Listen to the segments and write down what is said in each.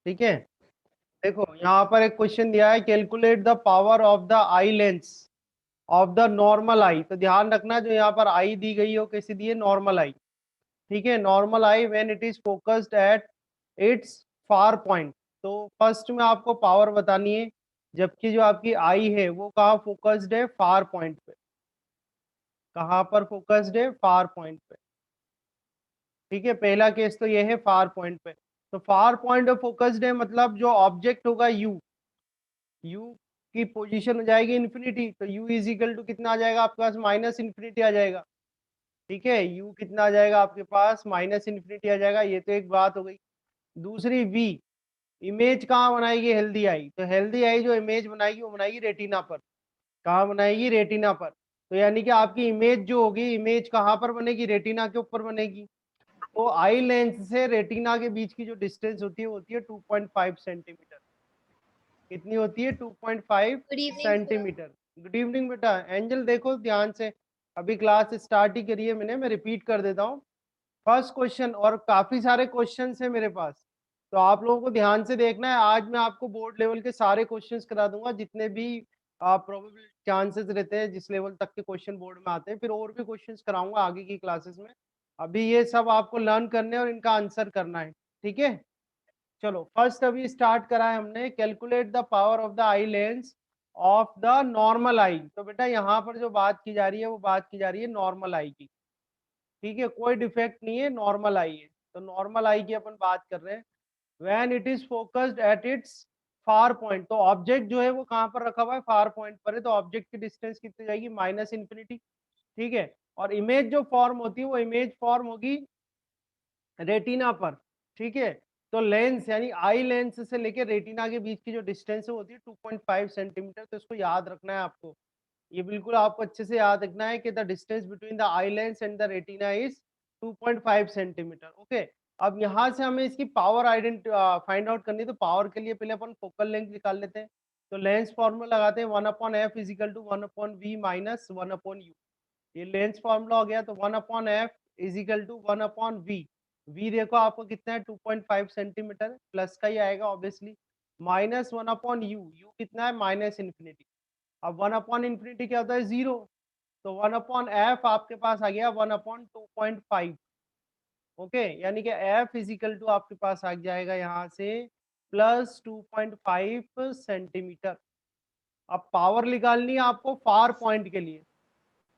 ठीक है, देखो यहाँ पर एक क्वेश्चन दिया है, calculate the power of the eye lens of the normal eye. तो ध्यान रखना जो यहाँ पर आई दी गई हो कैसी दी है, नॉर्मल आई। ठीक है, normal I when it is focused at it's far point. तो फर्स्ट में आपको पावर बतानी है, जबकि जो आपकी आई है वो कहाँ फोकस्ड है, फार पॉइंट पे। कहाँ पर फोकस्ड है, फार पॉइंट पे। ठीक है, पहला केस तो ये है फार पॉइंट पे। तो फार पॉइंट पे फोकस्ड है मतलब जो ऑब्जेक्ट होगा यू, यू की पोजीशन हो जाएगी इन्फिनिटी। तो यू इज इक्वल टू कितना आ जाएगा आपके पास, माइनस इन्फिनिटी आ जाएगा। ठीक है, यू कितना आ जाएगा आपके पास, माइनस इन्फिनिटी आ जाएगा। ये तो एक बात हो गई। दूसरी वी, इमेज कहाँ बनाएगी, हेल्दी आई। तो हेल्दी आई जो इमेज बनाएगी वो बनाएगी रेटिना पर। कहाँ बनाएगी, रेटिना पर। तो यानी कि आपकी इमेज जो होगी, इमेज कहाँ पर बनेगी, रेटिना के ऊपर बनेगी। तो आई लेंस से रेटिना के बीच की जो डिस्टेंस होती है वो होती है 2.5 सेंटीमीटर। कितनी होती है, 2.5 good evening sir. Centimetre. Good evening बेटा। एंजल देखो ध्यान से, अभी क्लास स्टार्ट ही करी है मैंने, मैं रिपीट कर देता हूँ। फर्स्ट क्वेश्चन, और काफी सारे क्वेश्चंस है मेरे पास, तो आप लोगों को ध्यान से देखना है। आज मैं आपको बोर्ड लेवल के सारे क्वेश्चंस करा दूंगा, जितने भी प्रोबेबल चांसेस रहते हैं जिस लेवल तक के क्वेश्चन बोर्ड में आते हैं। फिर और भी क्वेश्चंस कराऊंगा आगे की क्लासेस में। अभी ये सब आपको लर्न करने और इनका आंसर करना है। ठीक है, चलो फर्स्ट अभी स्टार्ट करा है हमने, calculate the power of the eye lens of the normal eye. तो बेटा यहाँ पर जो बात की जा रही है वो बात की जा रही है नॉर्मल आई की। ठीक है, कोई डिफेक्ट नहीं है, नॉर्मल आई है। तो नॉर्मल आई की अपन बात कर रहे हैं। When it is focused at it's far point, तो ऑब्जेक्ट जो है वो कहाँ पर रखा हुआ है, फार पॉइंट पर है। तो ऑब्जेक्ट की डिस्टेंस कितनी जाएगी, माइनस इन्फिनिटी। ठीक है, और इमेज जो फॉर्म होती है वो इमेज फॉर्म होगी रेटिना पर। ठीक है, तो लेंस यानी आई लेंस से लेकर रेटिना के बीच की जो डिस्टेंस है वो होती है 2.5 सेंटीमीटर। तो इसको याद रखना है आपको, ये बिल्कुल आपको अच्छे से याद रखना है कि the distance between the eye lens and the retina is 2.5 centimetre. Okay, अब यहाँ से हमें इसकी पावर फाइंड आउट करनी है। तो पावर के लिए पहले अपन फोकल लेंथ निकाल लेते हैं। तो लेंस फॉर्मूला लगाते हैं, 1/f is equal to 1/v minus 1/u। ये लेंस फॉर्मूला हो गया। तो 1/f is equal to 1/v। v देखो आपको कितना है, 2.5 सेंटीमीटर, प्लस का ही आएगा ऑब्वियसली, माइनस 1/u। u कितना है, माइनस इन्फिनिटी। अब 1/इन्फिनिटी क्या होता है, जीरो। तो 1/f आपके पास आ गया 1/2.5। ओके, यानी कि f इज इक्वल टू आपके पास आ जाएगा यहाँ से प्लस 2.5 सेंटीमीटर। अब पावर निकालनी है आपको फार पॉइंट के लिए।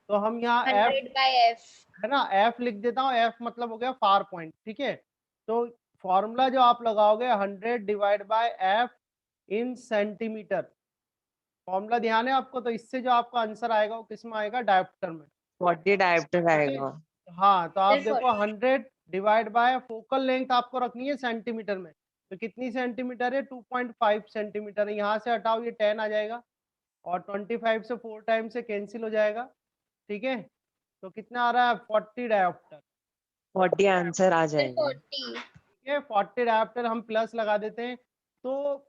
तो हम यहाँ f 100/f। है ना, f लिख देता हूँ। f मतलब हो गया फार पॉइंट। ठीक है, तो फॉर्मूला जो आप लगाओगे 100 divide by f in centimetre. Formula ध्यान है आपको। तो इससे जो आपका आंसर आएगा वो किस में आएगा, डायोप्टर में। 40 डायोप्टर ठीक है, आएगा। हाँ तो आप सर देखो 100 डिवाइड बाय फोकल लेंथ आपको रखनी है सेंटीमीटर में। तो कितनी सेंटीमीटर है, 2.5 सेंटीमीटर है। यहाँ से हटाओ, ये 10 आ जाएगा, और 25 से 4 टाइम से कैंसिल हो जाएगा। ठीक है, तो कितना आ रहा है, 40 डायोप्टर। 40 आंसर आ सर जाएगा। 40। ठीक है, 40 डायोप्टर हम प्लस लगा देते हैं। तो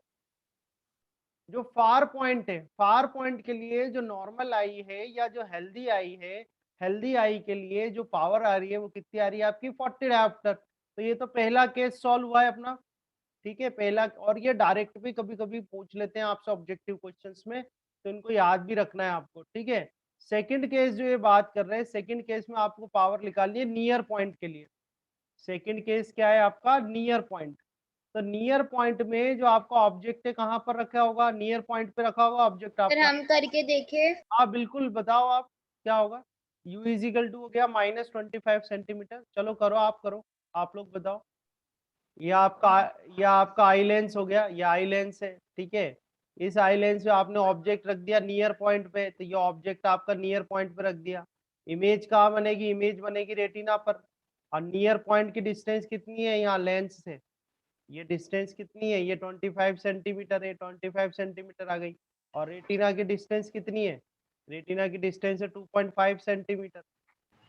जो फार पॉइंट है, फार पॉइंट के लिए जो नॉर्मल आई है या जो हेल्दी आई है, हेल्दी आई के लिए जो पावर आ रही है वो कितनी आ रही है आपकी, 40 डायोप्टर। तो ये तो पहला केस सॉल्व हुआ है अपना। ठीक है, पहला। और ये डायरेक्ट भी कभी कभी पूछ लेते हैं आपसे ऑब्जेक्टिव क्वेश्चंस में, तो इनको याद भी रखना है आपको। ठीक है, सेकंड केस जो ये बात कर रहे हैं, सेकंड केस में आपको पावर निकालनी है नियर पॉइंट के लिए। सेकंड केस क्या है आपका, नियर पॉइंट। तो नियर पॉइंट में जो आपका ऑब्जेक्ट है कहाँ पर रखा होगा, नियर पॉइंट पे रखा होगा ऑब्जेक्ट सर आपका। हम करके देखे। हाँ बिल्कुल, बताओ आप क्या होगा। u इजिकल टू हो गया -25 सेंटीमीटर। चलो करो, आप करो, आप लोग बताओ। ये आपका ये आपका आई लेंस हो गया, ये आई लेंस है। ठीक है, इस आई लेंस पे आपने ऑब्जेक्ट रख दिया नियर पॉइंट पे। तो ये ऑब्जेक्ट आपका नियर पॉइंट पे रख दिया। इमेज कहाँ बनेगी, इमेज बनेगी रेटिना पर। और नियर पॉइंट की डिस्टेंस कितनी है यहाँ लेंस से, ये डिस्टेंस कितनी है, ये 25 सेंटीमीटर है, 25 सेंटीमीटर आ गई। और रेटिना की डिस्टेंस कितनी है, रेटिना की डिस्टेंस है 2.5 सेंटीमीटर।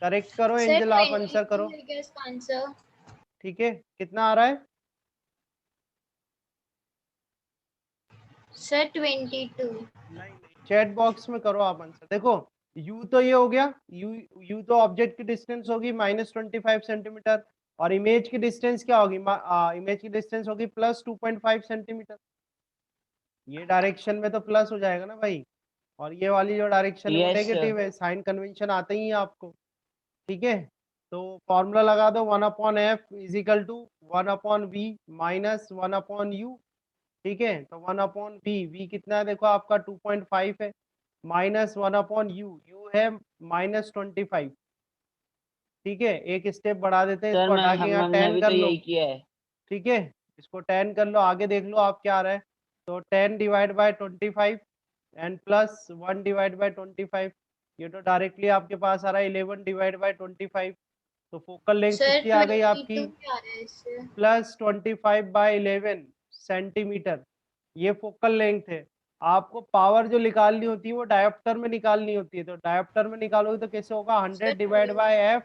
करेक्ट करो सर एंजल, आप आंसर 22 करो। है क्या इसका आंसर? ठीक है, कितना आ रहा है, सर 22। नहीं नहीं, चैट बॉक्स में करो आप आंसर। देखो u तो ये हो गया, u तो ऑब्जेक्ट की डिस्टेंस होगी -25 सेंटीमीटर। और इमेज की डिस्टेंस क्या होगी, इमेज की डिस्टेंस होगी प्लस 2.5 सेंटीमीटर। ये डायरेक्शन में तो प्लस हो जाएगा ना भाई, और ये वाली जो डायरेक्शन है वो Yes, नेगेटिव है, साइन कन्वेंशन आता ही है आपको। ठीक है, तो फॉर्मूला लगा दो 1/f is equal to 1/v minus 1/u। ठीक है, तो 1/v, v कितना है देखो आपका 2.5 है, माइनस 1/u, u है -25। ठीक है, एक स्टेप बढ़ा देते हैं, सर इसको हटा के यहाँ हमने 10 भी कर तो लो। यही किया है। ठीक है, इसको 10 कर लो, आगे देख लो आप क्या आ रहा है। तो 10 divide by 25 and plus 1 divide by 25, ये तो डायरेक्टली आपके पास आ रहा है 11 डिवाइड बाय 25। तो फोकल लेंथ सर कितनी आ गई आपकी, 22 क्या आ रहा है इससे? Plus 25 by 11 centimetre. ये फोकल लेंथ है। आपको पावर जो निकालनी होती है वो डायोप्टर में निकालनी होती है, तो डायोप्टर में निकालोगे तो कैसे होगा, 100 divide by F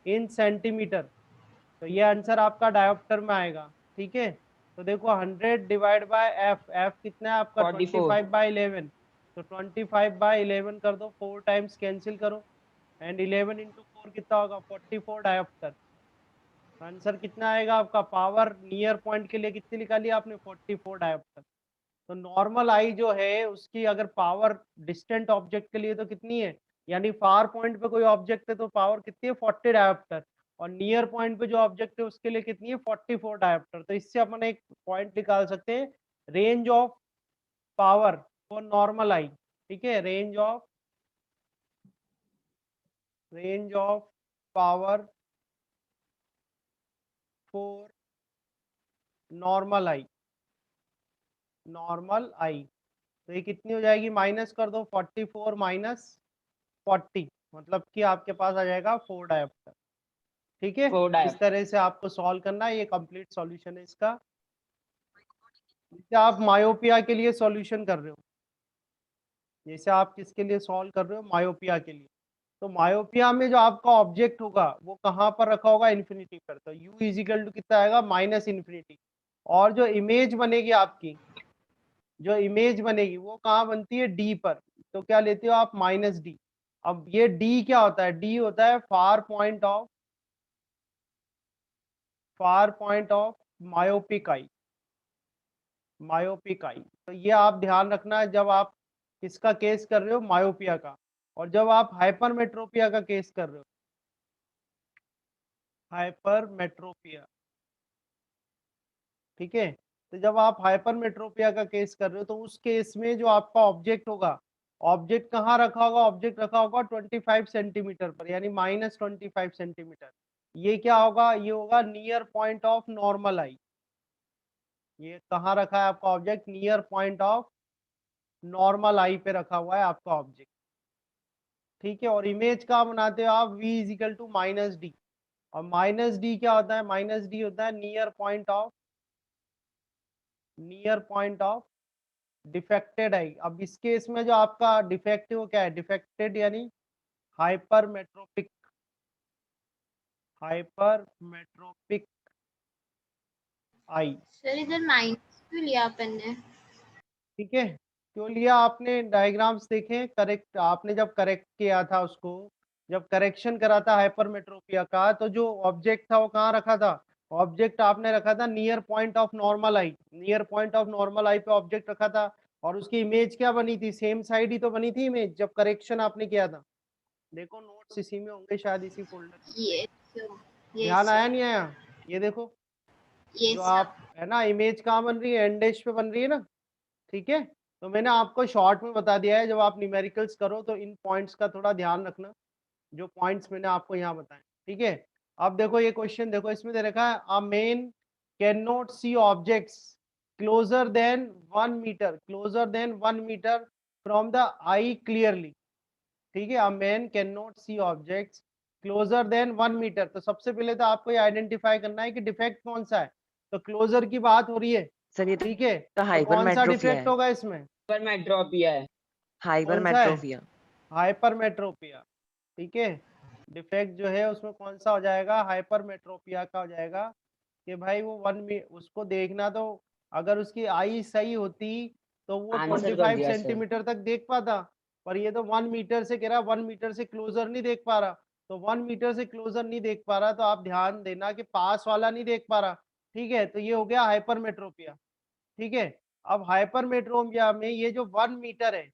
in centimetre. तो ये आंसर आपका डायोप्टर में आएगा। ठीक है, तो देखो 100 डिवाइड बाय एफ, एफ कितना है आपका 44 25 बाय 11, तो 25 बाय 11 कर दो, 4 टाइम्स कैंसिल करो, एंड 11 इंटू 4 कितना होगा 44 डायोप्टर। आंसर कितना आएगा आपका, पावर नियर पॉइंट के लिए कितनी निकाली आपने 44 डायोप्टर। तो नॉर्मल आई जो है उसकी अगर पावर डिस्टेंट ऑब्जेक्ट के लिए तो कितनी है, यानी फार पॉइंट पे कोई ऑब्जेक्ट है तो पावर कितनी है 40 डायोप्टर, और नियर पॉइंट पे जो ऑब्जेक्ट है उसके लिए कितनी है 44 डायोप्टर। तो इससे अपन एक पॉइंट निकाल सकते हैं, range of power for normal eye. ठीक है, range of power for normal eye, तो ये कितनी हो जाएगी, माइनस कर दो 44 माइनस 40, मतलब कि आपके पास आ जाएगा 4 डायोप्टर। ठीक है, 4 इस डायोप्टर। तरह से आपको सॉल्व करना है, ये कंप्लीट सॉल्यूशन है इसका। जैसे आप मायोपिया के लिए सॉल्यूशन कर रहे हो, जैसे आप किसके लिए सॉल्व कर रहे हो, मायोपिया के लिए, तो मायोपिया में जो आपका ऑब्जेक्ट होगा वो कहाँ पर रखा होगा, इन्फिनिटी पर, तो u इजिकल टू कितना आएगा माइनस इन्फिनिटी। और जो इमेज बनेगी आपकी, जो इमेज बनेगी वो कहाँ बनती है, डी पर, तो क्या लेते हो आप माइनस डी। अब ये डी क्या होता है, डी होता है फार पॉइंट ऑफ मायोपिक आई, तो ये आप ध्यान रखना है जब आप किसका केस कर रहे हो, मायोपिया का। और जब आप हाइपरमेट्रोपिया का केस कर रहे हो, हाइपरमेट्रोपिया, ठीक है, तो जब आप हाइपरमेट्रोपिया का केस कर रहे हो तो उस केस में जो आपका ऑब्जेक्ट होगा, ऑब्जेक्ट कहाँ रखा होगा, ऑब्जेक्ट रखा होगा 25 सेंटीमीटर पर, यानी -25 सेंटीमीटर। ये क्या होगा, ये होगा near point of normal eye. ये कहाँ रखा है आपका object, near point of normal eye पे रखा हुआ है आपका ऑब्जेक्ट। ठीक है, और इमेज कहाँ बनाते हो आप, v is equal to minus D, और माइनस डी क्या होता है, माइनस डी होता है near point of defected eye. अब इस केस में जो आपका डिफेक्ट है वो क्या है, डिफेक्टेड यानी हाइपरमेट्रोपिक आई। सर इधर माइनस क्यों लिया अपन ने? ठीक है, क्यों लिया आपने, डायग्राम्स देखें, करेक्ट आपने जब करेक्ट किया था उसको, जब करेक्शन करा था हाइपरमेट्रोपिया का, तो जो ऑब्जेक्ट था वो कहाँ रखा था, ऑब्जेक्ट आपने रखा था near point of normal eye, near point of normal eye पे ऑब्जेक्ट रखा था। और उसकी इमेज क्या बनी थी, सेम साइड ही तो बनी थी इमेज जब करेक्शन आपने किया था। देखो नोट्स इसी में होंगे शायद, इसी फोल्डर। ये ध्यान आया नहीं आया, ये देखो जो आप है ना, इमेज कहाँ बन रही है, एंड डैश पे बन रही है ना। ठीक है, तो मैंने आपको शॉर्ट में बता दिया है, जब आप न्यूमेरिकल्स करो तो इन पॉइंट्स का थोड़ा ध्यान रखना, जो पॉइंट्स मैंने आपको यहाँ बताए। ठीक है, अब देखो ये क्वेश्चन देखो, इसमें दे रखा है a man can not see objects closer than 1 metre from the eye clearly. ठीक है, a man can not see objects closer than 1 metre. तो सबसे पहले तो आपको ये आइडेंटिफाई करना है कि डिफेक्ट कौन सा है, तो क्लोजर की बात हो रही है। सर ये ठीक है, तो तो कौन सा हाइपरमेट्रोपिया डिफेक्ट है, होगा इसमें, हाइपरमेट्रोपिया है। कौन सा है, हाइपरमेट्रोपिया। हाइपरमेट्रोपिया। ठीक है, डिफेक्ट जो है उसमें कौन सा हो जाएगा, हाइपरमेट्रोपिया का हो जाएगा। कि भाई वो उसको देखना, तो अगर उसकी आई सही होती तो वो आंसर कर 25 दिया सर। सेंटीमीटर तक देख पाता, पर ये तो 1 मीटर से कह रहा, 1 मीटर से क्लोजर नहीं देख पा रहा। तो 1 मीटर से क्लोजर नहीं देख पा रहा, तो आप ध्यान देना कि पास वाला नहीं देख पा रहा, ठीक है, तो ये हो गया हाइपरमेट्रोपिया, ठीक है। अब हाइपरमेट्रोपिया में ये जो 1 मीटर है,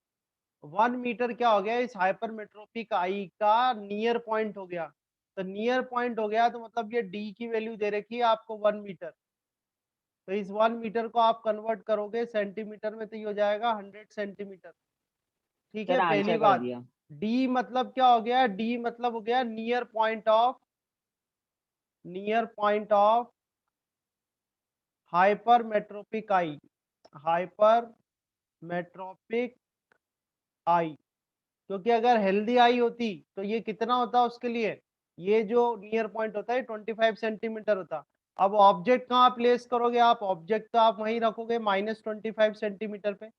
1 मीटर क्या हो गया, इस हाइपरमेट्रोपिक आई का नियर पॉइंट हो गया। तो नियर पॉइंट हो गया तो मतलब ये डी की वैल्यू दे रखी है आपको 1 मीटर। तो इस 1 मीटर को आप कन्वर्ट करोगे सेंटीमीटर में, तो ये हो जाएगा 100 सेंटीमीटर, ठीक है। सर पहली आंसर कर बात, दिया। डी मतलब क्या हो गया, डी मतलब हो गया near point of hypermetropic eye, hypermetropic eye. क्योंकि अगर हेल्दी आई होती तो ये कितना होता उसके लिए, ये जो नियर पॉइंट होता है 25 सेंटीमीटर होता। अब ऑब्जेक्ट कहाँ प्लेस करोगे आप, ऑब्जेक्ट तो आप वहीं रखोगे -25 सेंटीमीटर पे।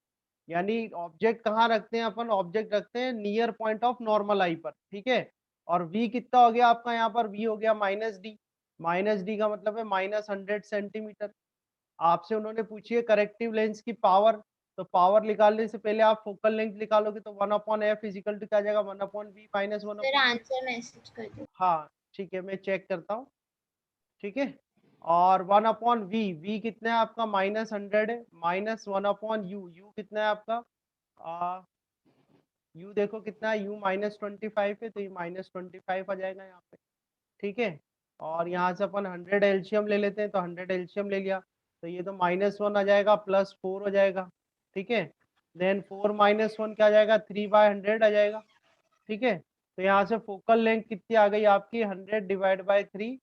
यानी ऑब्जेक्ट कहाँ रखते हैं अपन, ऑब्जेक्ट रखते हैं नियर पॉइंट ऑफ नॉर्मल आई पर, ठीक है। और वी कितना हो गया आपका, यहाँ पर वी हो गया -d, -d का मतलब है -100 सेंटीमीटर। आपसे उन्होंने पूछी है करेक्टिव लेंस की पावर, तो पावर निकालने से पहले आप फोकल लेंथ निकालोगे, तो 1/f इजिकल टू क्या आ जाएगा, 1/v minus sir 1/v। Answer message कर दो। हाँ ठीक है, मैं चेक करता हूँ, ठीक है। और 1/v, वी कितना है आपका -100 है, -1/u, यू कितना है आपका, यू देखो कितना है, यू -25 है, तो ये -25 आ जाएगा यहाँ पे, ठीक है। और यहाँ से अपन 100 एलसीएम ले लेते हैं, तो 100 एलसीएम ले लिया, तो ये तो -1 आ जाएगा, +4 हो जाएगा, ठीक है। देन 4 - 1 क्या आ जाएगा, 3/100 आ जाएगा, ठीक है। तो यहाँ से फोकल लेंथ कितनी आ गई आपकी, 100/3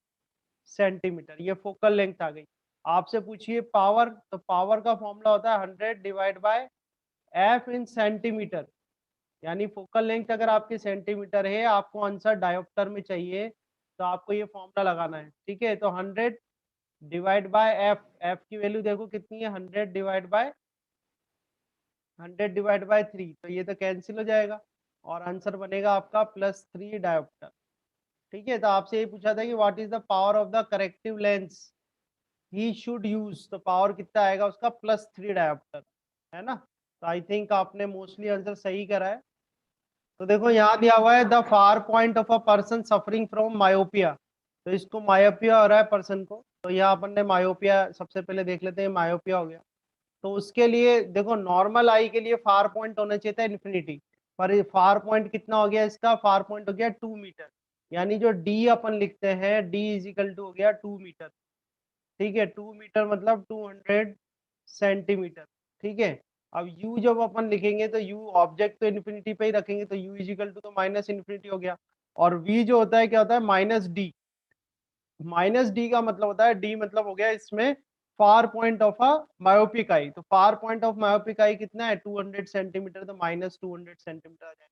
सेंटीमीटर, ये फोकल लेंथ आ गई। आपसे पूछिए पावर, तो पावर का फॉर्मूला होता है 100/f इन सेंटीमीटर। यानी फोकल लेंथ अगर आपकी सेंटीमीटर है, आपको आंसर डायोप्टर में चाहिए, तो आपको ये फॉर्मूला लगाना है, ठीक है। तो 100/f, f की वैल्यू देखो कितनी है, 100/3, तो ये तो कैंसिल हो जाएगा और आंसर बनेगा आपका +3 डायोप्टर, ठीक है। तो आपसे ये पूछा था कि what is the power of the corrective lens he should use, तो पावर कितना आएगा उसका, +3 डायोप्टर, है ना। तो आई थिंक आपने मोस्टली आंसर सही करा है। तो देखो यहाँ दिया हुआ है the far point of a person suffering from myopia, तो इसको मायोपिया हो रहा है पर्सन को, तो यहाँ अपन ने मायोपिया सबसे पहले देख लेते हैं, मायोपिया हो गया। तो उसके लिए देखो नॉर्मल आई के लिए फार पॉइंट होना चाहिए था इन्फिनिटी, पर फार पॉइंट कितना हो गया इसका, फार पॉइंट हो गया 2 मीटर। यानी जो डी अपन लिखते हैं, डी इजिकल टू हो गया 2 मीटर, ठीक है। 2 मीटर मतलब 200 सेंटीमीटर, ठीक है। अब u जब अपन लिखेंगे तो u ऑब्जेक्ट तो इन्फिनिटी पे ही रखेंगे, तो u इजिकल टू तो -इन्फिनिटी हो गया। और v जो होता है क्या होता है, -d, -d का मतलब होता है, d मतलब हो गया इसमें far point of a myopic eye. तो far point of myopic eye कितना है, 200 सेंटीमीटर, तो -200 सेंटीमीटर आ जाएगा।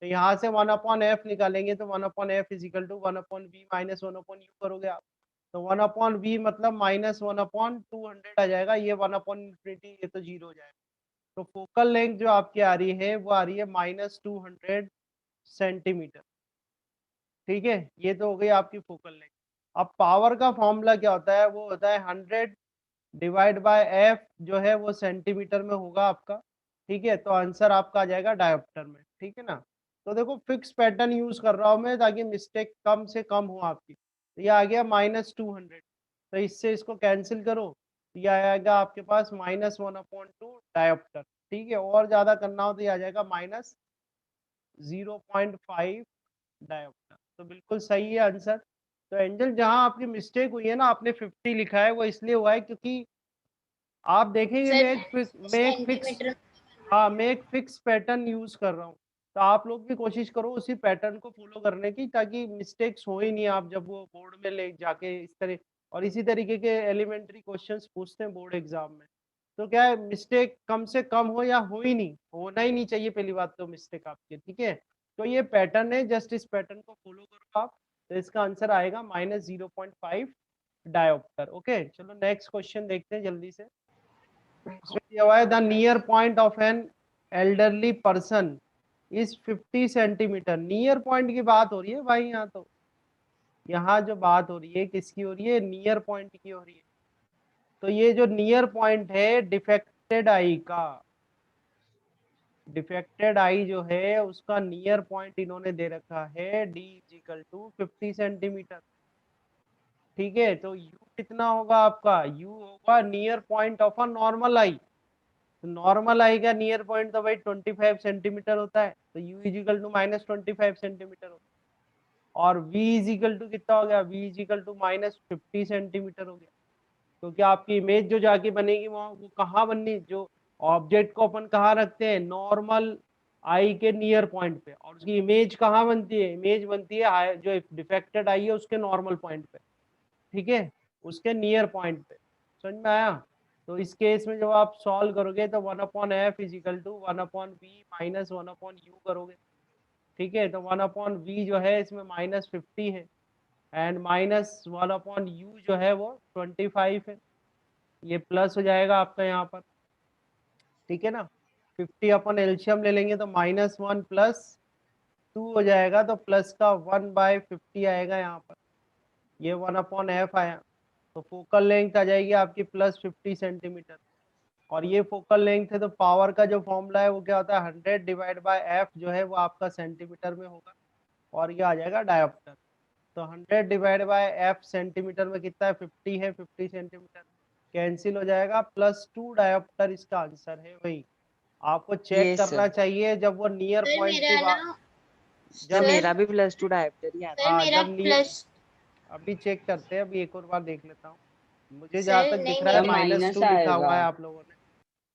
तो यहाँ से 1/f निकालेंगे, तो 1/f is equal to 1/v minus 1/u करोगे आप, तो 1/v मतलब -1/200 आ जाएगा, ये 1/infinity, ये तो 0 हो जाएगा। तो फोकल लेंथ जो आपकी आ रही है वो आ रही है -200 सेंटीमीटर, ठीक है। ये तो हो गई आपकी फोकल लेंथ। अब पावर का फॉर्मूला क्या होता है, वो होता है 100/f, जो है वो सेंटीमीटर में होगा आपका, ठीक है। तो आंसर आपका आ जाएगा डायोप्टर में, ठीक है ना। तो देखो फिक्स पैटर्न यूज कर रहा हूँ मैं, ताकि मिस्टेक कम से कम हो आपकी। तो ये आ गया -200, तो इससे इसको कैंसिल करो, तो ये आएगा आपके पास -1/2 डायोप्टर, ठीक है। और ज्यादा करना हो तो ये आ जाएगा -0.5 डायोप्टर। तो बिल्कुल सही है आंसर। तो एंजल जहां आपकी मिस्टेक हुई है ना, आपने 50 लिखा है, वो इसलिए हुआ है क्योंकि आप देखेंगे सर मैं एक फिक्स, सेंटीमीटर। हाँ मैं एक फिक्स पैटर्न यूज कर रहा हूँ। तो आप लोग भी कोशिश करो उसी पैटर्न को फॉलो करने की, ताकि मिस्टेक्स हो ही नहीं आप जब वो बोर्ड में ले जाके इस तरह। और इसी तरीके के एलिमेंट्री क्वेश्चंस पूछते हैं बोर्ड एग्जाम में, तो क्या है, मिस्टेक कम से कम हो या हो ही नहीं, होना ही नहीं चाहिए पहली बात तो मिस्टेक आपकी, ठीक है। तो ये पैटर्न है, जस्ट इस पैटर्न को फॉलो करो आप, तो इसका आंसर आएगा -0.5 डायोप्टर। ओके चलो नेक्स्ट क्वेश्चन देखते हैं जल्दी से। इसमें दिया हुआ है the near point of an elderly person is 50 centimetre. Near point की बात हो रही है भाई, यहाँ तो यहाँ जो बात हो रही है किसकी हो रही है, नियर पॉइंट की हो रही है। तो ये जो नियर पॉइंट है डिफेक्टेड आई का, डिफेक्टेड आई जो है उसका नियर पॉइंट इन्होंने दे रखा है d इक्वल टू 50 सेंटीमीटर। ठीक है, तो u कितना होगा आपका, u होगा near point of a normal eye. तो नॉर्मल आई का नियर पॉइंट तो भाई 25 सेंटीमीटर होता है, तो u is equal to minus 25 centimetre होता है। और v इज इक्वल टू कितना हो गया, v is equal to minus 50 centimetre हो गया। क्योंकि आपकी इमेज जो जाके बनेगी वहाँ वो कहाँ बननी, जो ऑब्जेक्ट को अपन कहाँ रखते हैं, नॉर्मल आई के नियर पॉइंट पे, और उसकी इमेज कहाँ बनती है, इमेज बनती है जो डिफेक्टेड आई है उसके नॉर्मल पॉइंट पे। ठीक है, उसके नियर पॉइंट पे। समझ में आया? तो इस केस में जब आप सॉल्व करोगे तो 1/f is equal to 1/v minus 1/u करोगे। ठीक है, तो 1/v जो है इसमें -50 है एंड माइनस 1/u जो है वो 25 है। ये प्लस हो जाएगा आपका यहाँ पर। ठीक है ना, 50 अपन एलसीएम ले लेंगे तो -1 + 2 हो जाएगा, तो प्लस का 1/50 आएगा यहाँ पर। ये 1/f आया, तो फोकल लेंथ आ जाएगी आपकी +50 सेंटीमीटर। और ये फोकल लेंथ है, तो पावर का जो फॉर्मूला है वो क्या होता है, 100/f जो है वो आपका सेंटीमीटर में होगा, और ये आ जाएगा डायोप्टर। तो 100/f सेंटीमीटर में कितना है, 50 है, 50 सेंटीमीटर कैंसिल हो जाएगा, +2 डायोप्टर इसका आंसर है। वही आपको चेक Yes, करना sir. चाहिए जब वो नियर सर पॉइंट मेरा के बाद, ना सर जब मेरा भी +2 डायोप्टर ही आता सर है। हाँ मेरा जब नियर, प्लस अभी चेक करते हैं, अभी एक और बार देख लेता हूँ। मुझे जहाँ सर तक दिख नहीं रहा है मेरा माइनस -2 लिखा हुआ आएगा। है आप लोगों ने।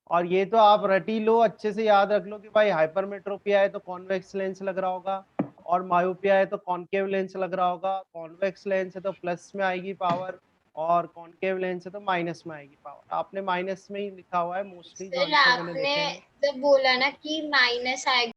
और ये तो आप रट ही लो, अच्छे से याद रख लो कि भाई हाइपरमेट्रोपिया है तो कॉन्वेक्स लेंस लग रहा होगा, और मायोपिया है तो कॉनकेव लेंस लग रहा होगा। कॉन्वेक्स लेंस है तो प्लस में आएगी पावर, और कॉनकेव लेंस है तो माइनस में आएगी पावर। आपने माइनस में ही लिखा हुआ है मोस्टली जो सर आंसर मैंने आपने देखे हैं। जब बोला ना कि माइनस आएगा